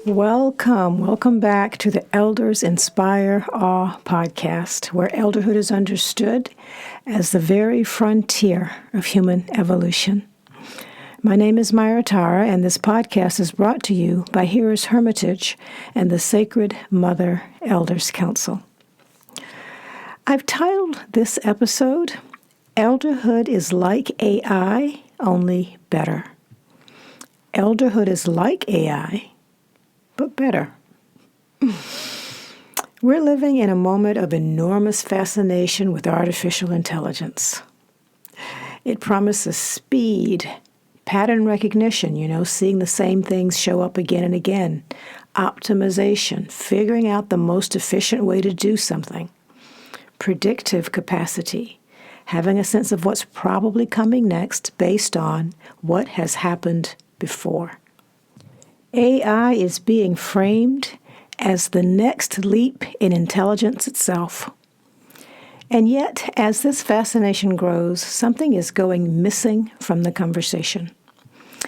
Welcome back to the Elders Inspire Awe podcast, where elderhood is understood as the very frontier of human evolution. My name is Myra Tara, and this podcast is brought to you by Hearers Hermitage and the Sacred Mother Elders Council. I've titled this episode, Elderhood is like AI, only better. Elderhood is like AI, but better. We're living in a moment of enormous fascination with artificial intelligence. It promises speed, pattern recognition, seeing the same things show up again and again, optimization, figuring out the most efficient way to do something, predictive capacity, having a sense of what's probably coming next based on what has happened before. AI is being framed as the next leap in intelligence itself. And yet, as this fascination grows, something is going missing from the conversation.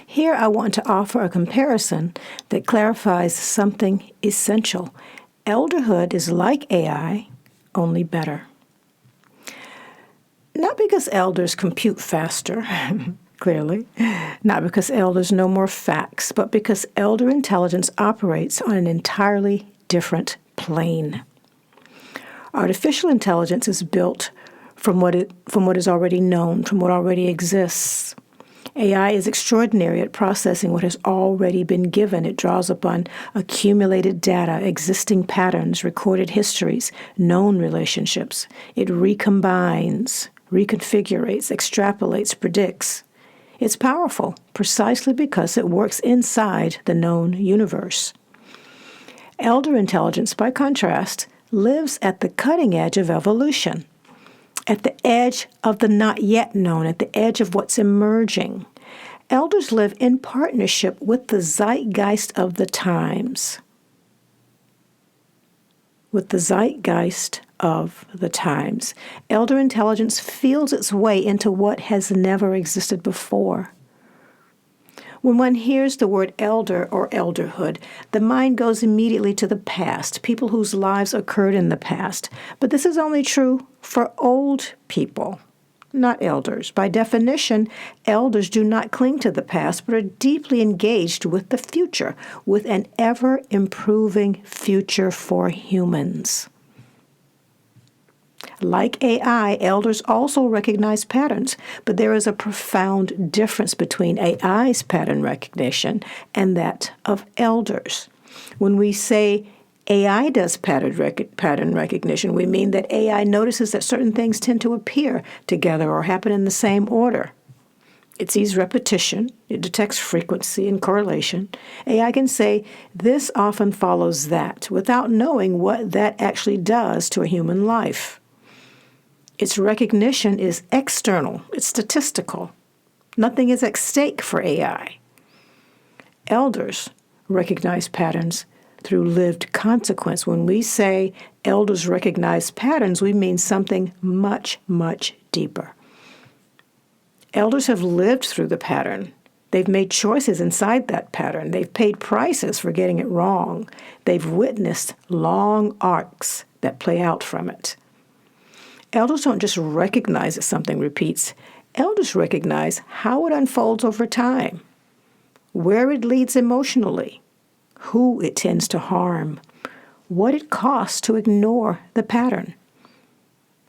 Here I want to offer a comparison that clarifies something essential. Elderhood is like AI, only better. Not because elders compute faster, clearly, not because elders know more facts, but because elder intelligence operates on an entirely different plane. Artificial intelligence is built from what is already known, from what already exists. AI is extraordinary at processing what has already been given. It draws upon accumulated data, existing patterns, recorded histories, known relationships. It recombines, reconfigurates, extrapolates, predicts. It's powerful precisely because it works inside the known universe. Elder intelligence, by contrast, lives at the cutting edge of evolution, at the edge of the not yet known, at the edge of what's emerging. Elders live in partnership with the zeitgeist of the times. With the zeitgeist of the times. Elder intelligence feels its way into what has never existed before. When one hears the word elder or elderhood, the mind goes immediately to the past, people whose lives occurred in the past. But this is only true for old people, not elders. By definition, elders do not cling to the past, but are deeply engaged with the future, with an ever-improving future for humans. Like AI, elders also recognize patterns, but there is a profound difference between AI's pattern recognition and that of elders. When we say AI does pattern recognition, we mean that AI notices that certain things tend to appear together or happen in the same order. It sees repetition, it detects frequency and correlation. AI can say, this often follows that, without knowing what that actually does to a human life. Its recognition is external, it's statistical. Nothing is at stake for AI. Elders recognize patterns through lived consequence. When we say elders recognize patterns, we mean something much, much deeper. Elders have lived through the pattern. They've made choices inside that pattern. They've paid prices for getting it wrong. They've witnessed long arcs that play out from it. Elders don't just recognize that something repeats. Elders recognize how it unfolds over time, where it leads emotionally, who it tends to harm, what it costs to ignore the pattern.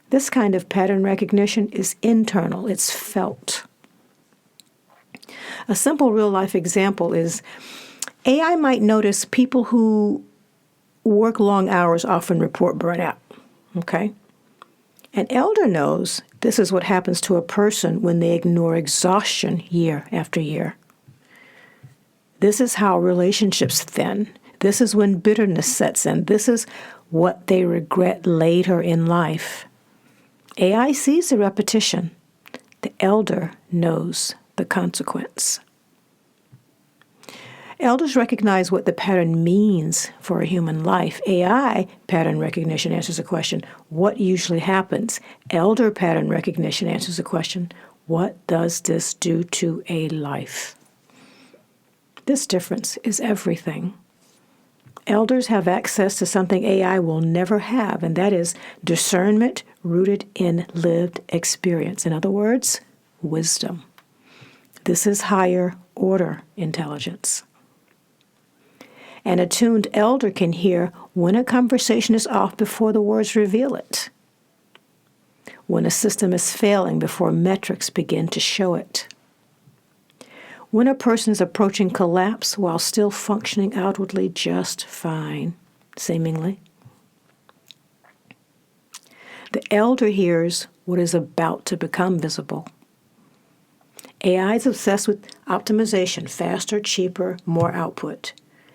This kind of pattern recognition is internal, it's felt. A simple real-life example is AI might notice people who work long hours often report burnout, okay? An elder knows this is what happens to a person when they ignore exhaustion year after year. This is how relationships thin. This is when bitterness sets in. This is what they regret later in life. AI sees the repetition. The elder knows the consequence. Elders recognize what the pattern means for a human life. AI pattern recognition answers the question, what usually happens? Elder pattern recognition answers the question, what does this do to a life? This difference is everything. Elders have access to something AI will never have, and that is discernment rooted in lived experience. In other words, wisdom. This is higher order intelligence. An attuned elder can hear when a conversation is off before the words reveal it, when a system is failing before metrics begin to show it, when a person is approaching collapse while still functioning outwardly just fine, seemingly. The elder hears what is about to become visible. AI is obsessed with optimization, faster, cheaper, more output.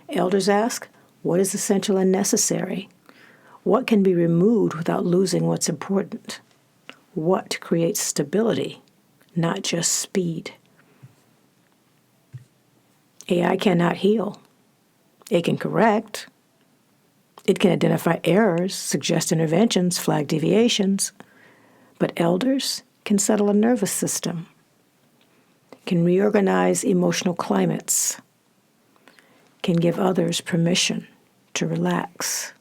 Elders ask, what is essential and necessary? What can be removed without losing what's important? What creates stability, not just speed? AI cannot heal. It can correct. It can identify errors, suggest interventions, flag deviations. But elders can settle a nervous system, can reorganize emotional climates, can give others permission to relax.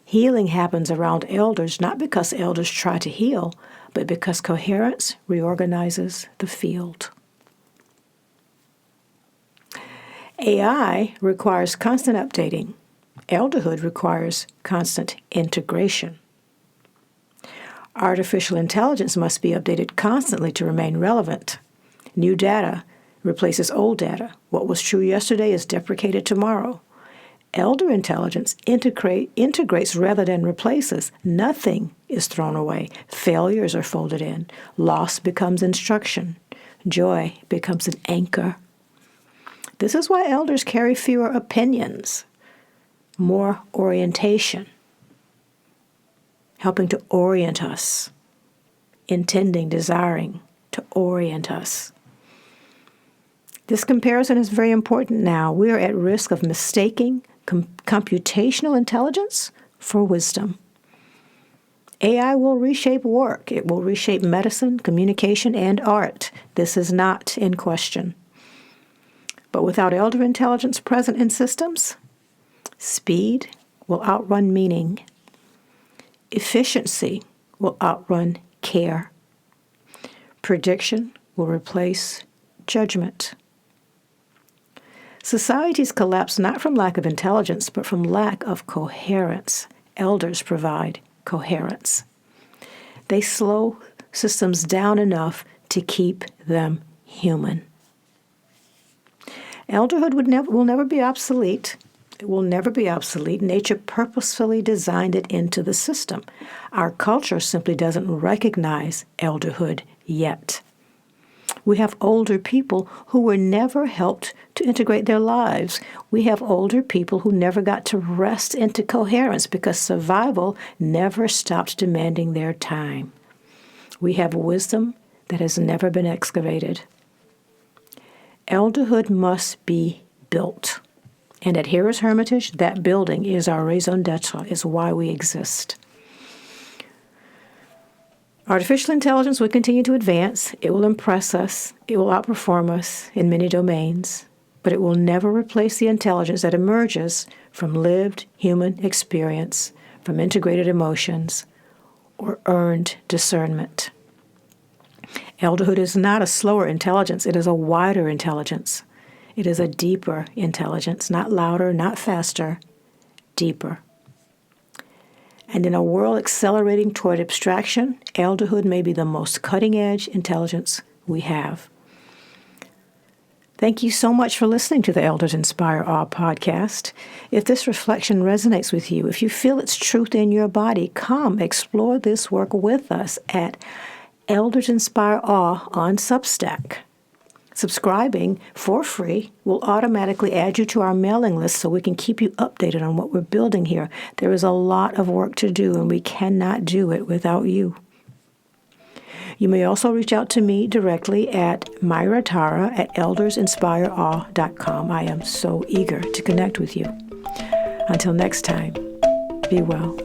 Healing happens around elders not because elders try to heal, but because coherence reorganizes the field. AI requires constant updating. Elderhood requires constant integration. Artificial intelligence must be updated constantly to remain relevant. New data replaces old data. What was true yesterday is deprecated tomorrow. Elder intelligence integrates rather than replaces. Nothing is thrown away. Failures are folded in. Loss becomes instruction. Joy becomes an anchor. This is why elders carry fewer opinions, more orientation, helping to orient us, intending, desiring to orient us. This comparison is very important now. We are at risk of mistaking computational intelligence for wisdom. AI will reshape work. It will reshape medicine, communication, and art. This is not in question. But without elder intelligence present in systems, speed will outrun meaning. Efficiency will outrun care. Prediction will replace judgment. Societies collapse not from lack of intelligence, but from lack of coherence. Elders provide coherence. They slow systems down enough to keep them human. Elderhood will never be obsolete. It will never be obsolete. Nature purposefully designed it into the system. Our culture simply doesn't recognize elderhood yet. We have older people who were never helped to integrate their lives. We have older people who never got to rest into coherence because survival never stopped demanding their time. We have wisdom that has never been excavated. Elderhood must be built. And at Heroes Hermitage, that building is our raison d'etre, is why we exist. Artificial intelligence will continue to advance. It will impress us. It will outperform us in many domains. But it will never replace the intelligence that emerges from lived human experience, from integrated emotions, or earned discernment. Elderhood is not a slower intelligence. It is a wider intelligence. It is a deeper intelligence, not louder, not faster, deeper. And in a world accelerating toward abstraction, elderhood may be the most cutting-edge intelligence we have. Thank you so much for listening to the Elders Inspire Awe podcast. If this reflection resonates with you, if you feel its truth in your body, come explore this work with us at Elders Inspire Awe on Substack. Subscribing for free will automatically add you to our mailing list so we can keep you updated on what we're building here. There is a lot of work to do, and we cannot do it without you. You may also reach out to me directly at myratara@eldersinspireawe.com. I am so eager to connect with you. Until next time, be well.